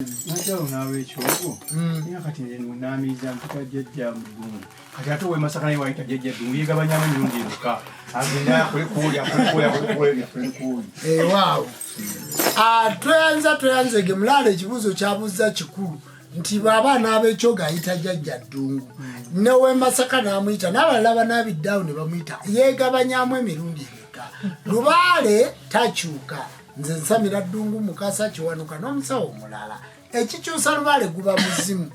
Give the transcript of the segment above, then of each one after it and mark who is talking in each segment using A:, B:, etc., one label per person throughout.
A: Nacho nawe chogo. Ina kati namiza mpaka jejja mgungu. Kati ato we masaka nayo waita jejja dungu yigabanya mirundi luka. Agenda kulikuya.
B: Wow. Tuyanze gemulale ekibuzo kyabuza kikulu. Nti baba n'abechoga ayita jajja ddungu. Newe masaka n'amuyita n'abalaba n'abiddawo ne bamuyita yeegabanyamu emirundi emeka. Lubaale takyuka. Nze nsamira ddungu mukasa kiwanuka n'omusawo omulala. Ekikyusa Lubaale guba muzimu.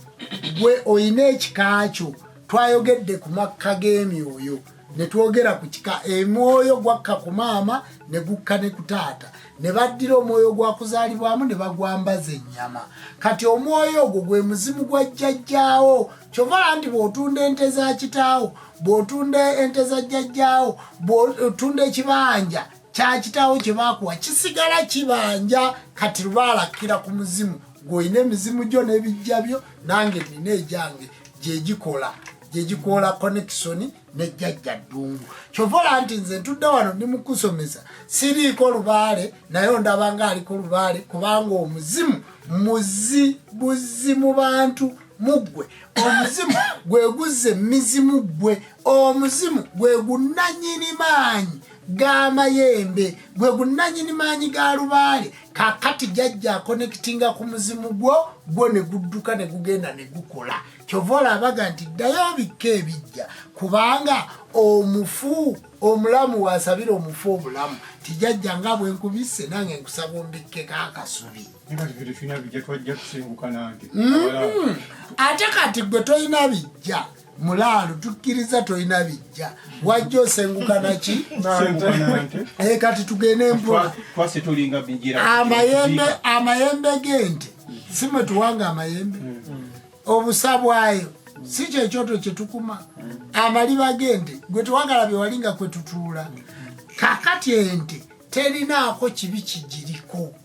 B: Gwe oyina ekika kyo. Twayogedde ku makka g'emyoyo. Ne twogera ku kika emwoyo gwakka ku maama ne gukka ne ku taata. Ne baddira omwoyo gwa kuzaalibwamu ne bagwambaza ennyama. Kati omwoyo ogwo gwe muzimu gwa jjajjaawo. Kyova nti bw'otunda ente za kitaawo, bw'otunda ente za jjajjaawo, bw'otunda ekibanja kya kitaawo kye baakuwa kisigala kibanja. Kati Lubaale akkira ku muzimu. Gw'olina emizimu gyo n'ebijja byo, nange nina egyange gyegikola connection ne jjajja ddungu. Kyova nti nze ntudde wano ndi mukusomesa siriiko Lubaale naye ndabanga aliko Lubaale kubanga omuzimu buzi mu bantu mugwe. Omuzimu gwe guzze mizimu gwe. Omuzimu gwe gunnanyini maanyi g'amayembe, gwe gunnanyini maanyi ga Lubaale. Kakati jjajja connectinga ku muzimu gwo ne gudduka ne gugenda ne gukola. Kyova olabaga nti ddayo bikka ebijja kubanga omufu omulamu wasabira omufu obulamu. Tijjajja nga bwe nkubisse nange nkusaba ombikkeko akasubi. Ate kati gwe toyina bijja mulaalo tukkiriza toyina bijja wajja osenguka naki kati tugende mpola. Amayembe g'ente si mwe tuwanga amayembe. Obusa bwayo si kyekyoto kye tukuma. Amaliba g'ente gwe tuwagalabye walinga kwe tutuula. Kakati ente terinaako kibi kigiriko.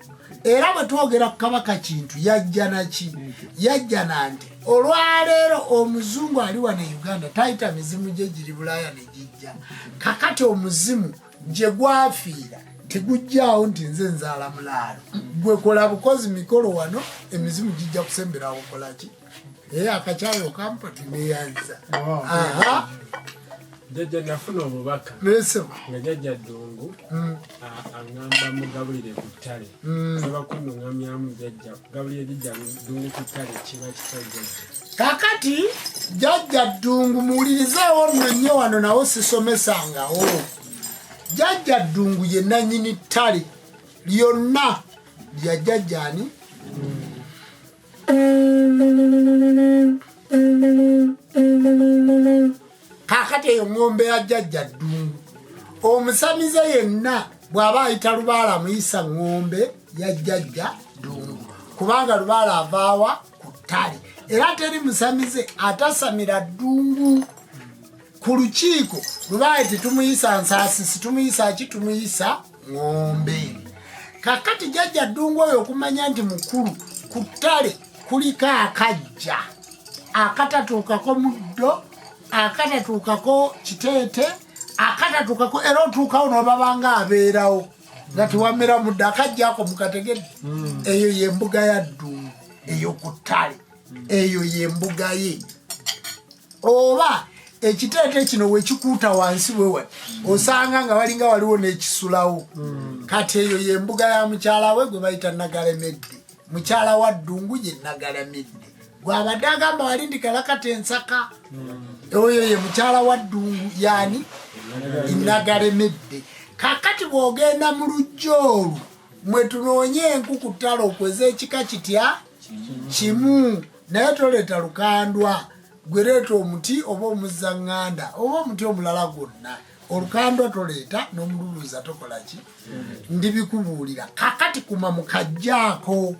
B: Era bwe twogera ku Kabaka Kintu yajja naki? Yajja nante. Olwaleero omuzungu ali wano e Uganda tayita mizimu gye giri Bulaaya ne gijja. Kakati omuzimu gye gwafiira tegujjaawo nti nze nzaala mulaalo. Gwe kola bukozi mikolo wano emizimu gijja kusemberawo kolaki? Akacaayo kampa tuneyanza.
C: Jjajja nafuna obubaka nga jjajja ddungu aŋŋamba mugabulire ku ttale saba kunnuŋŋamyamu jjajja gabulire jjajja ddungu ku ttale kiba kisajjajja.
B: Kakati jjajja ddungu muwulirizeewo nno nnyo wano nawo sisomesangawo. Jjajja ddungu ye nannyini ttale lyonna lya jjajjaani. Kakati eyo ng'ombe ya jjajja ddungu. Omusamize yenna bw'aba ayita Lubaale amuyisa ng'ombe ya jjajja ddungu kubanga Lubaale avaawa ku ttale. Era teri musamize atasamira ddungu. Ku lukiiko Lubaale tetumuyisa nsaasisi, tumuyisa ki? Tumuyisa ng'ombe. Kakati jjajja ddungu oyo okumanya nti mukulu ku ttale kuliko akajja akatatuukako muddo, akatatuukako kiteete, akatatuukako era otuukawo n'obabanga abeerawo nga tewamera muddo akajja ako mukategedde. Eyo y'embuga ya ddungu eyo ku ttale, eyo y'embuga ye. Oba ekiteete kino we kikuuta wansi wewe osanga nga walinga waliwo n'ekisulawo. Kati eyo y'embuga ya mukyala we gwe bayita Nagalemedde. Mukyala wa ddungu ye Nagalemedde. Gwabadde agamba wali ndi Kalakata ensaka. Oyo ye mukyala wa ddungu yani Nagalemedde. Kakati bw'ogenda mu lujja olwo mwe tunoonye enku ku ttale okweza ekika kitya kimu naye toleeta lukandwa. Gwe leeta omuti oba omuzzaŋŋanda oba omuti omulala gwonna. Olukandwa toleeta n'omululuuza tokola ki? Ndibikubuulira. Kakati kuma mukajjaako.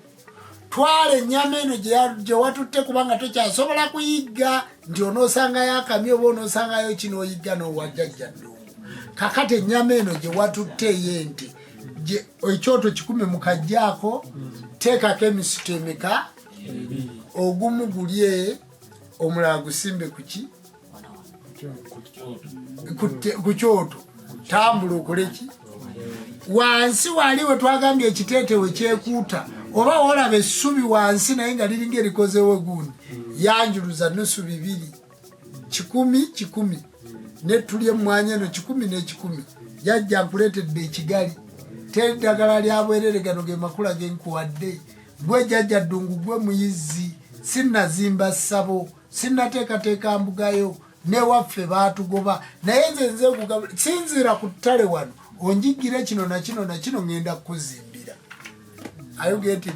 B: Twala ennyama eno gye watutte kubanga tokyasobola kuyigga nti onoosangayo akamyu oba onoosangayo kino oyigga n'owa jjajja ddungu. Kakati ennyama eno gye watutte ey'ente ekyoto 10 mukajjaako teekako emisito emeka? Ogumu gulye omulala gusimbe kuki? Ku kyoto. Tambula okole ki? Wansi wali we twagambye ekiteete we kyekuuta oba olaba essubi wansi naye nga liringa erikozewo egundi yanjuluza nusu 2 100 netulye mwanya eno 10 n'ekikumi jajja nkuleetedde ekigali teddagala lya bwerere gano ge makula genkuwadde gwe jajja ddungu gwe muyizi sinnazimba ssabo sinnateekateeka mbugayo newaffe baatugoba naye nze sinzira ku ttale wano onjigire kino na kino na kino ngenda kukuzimbira ayogeti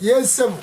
B: yesebo